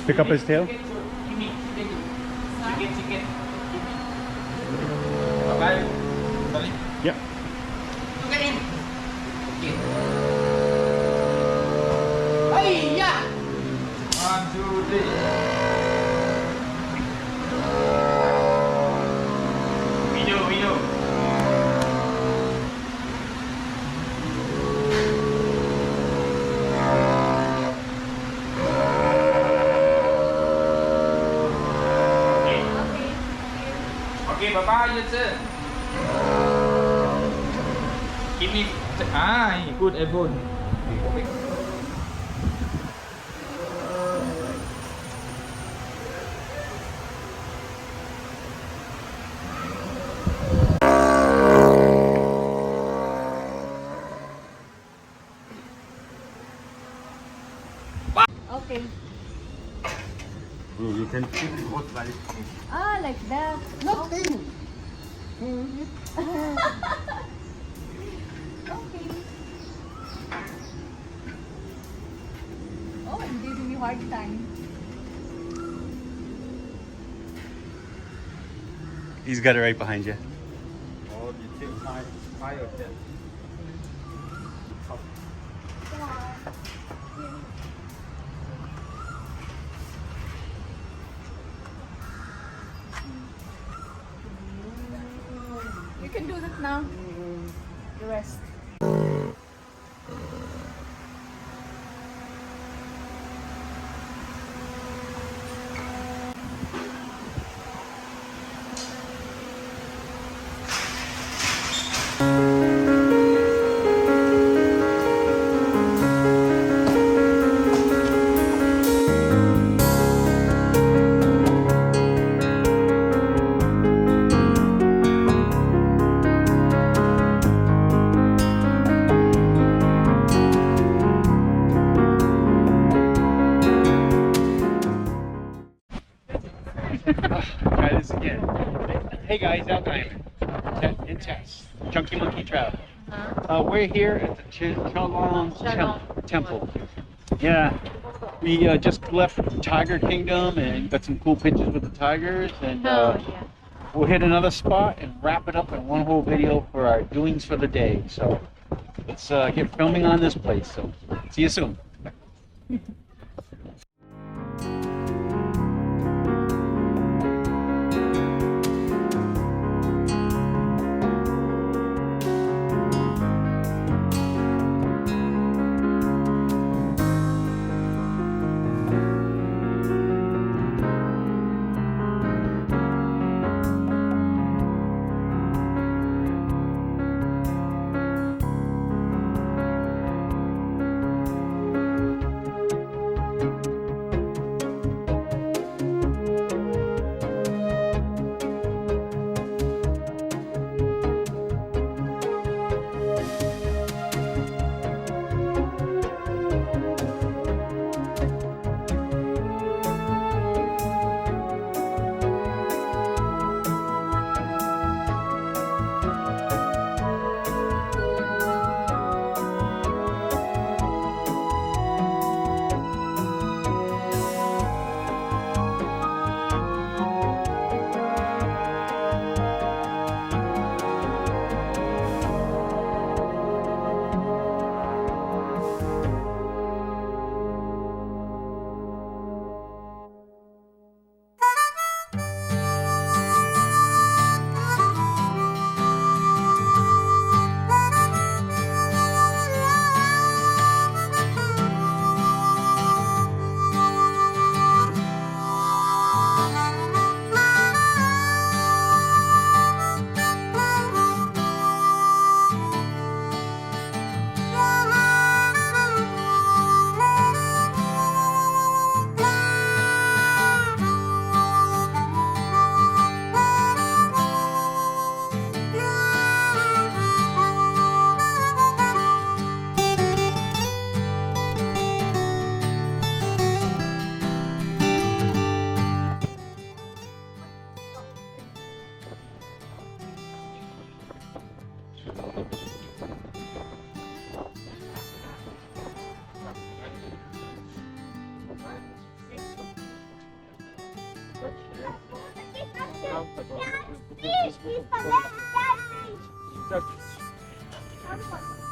Pick up his tail. Chicken. Bye-bye. Sorry. Yeah. Look at him. Okay. Hey, yeah. 1, 2, 3. Video. Okay, bye-bye, yes sir. Give me good iPhone. Okay. You can keep it both sides. Ah, like that. Nothing. Okay. Oh, I'm giving you hard time. He's got it right behind you. Oh, you take 5 or 10. You can do that now. The rest. Try this again. Hey guys, Al Diamond. In Tess. Chunky Monkey Travel. We're here at the Chalong Temple. Yeah. We just left Tiger Kingdom and got some cool pictures with the tigers, and we'll hit another spot and wrap it up in one whole video for our doings for the day. So let's get filming on this place. So see you soon. Just-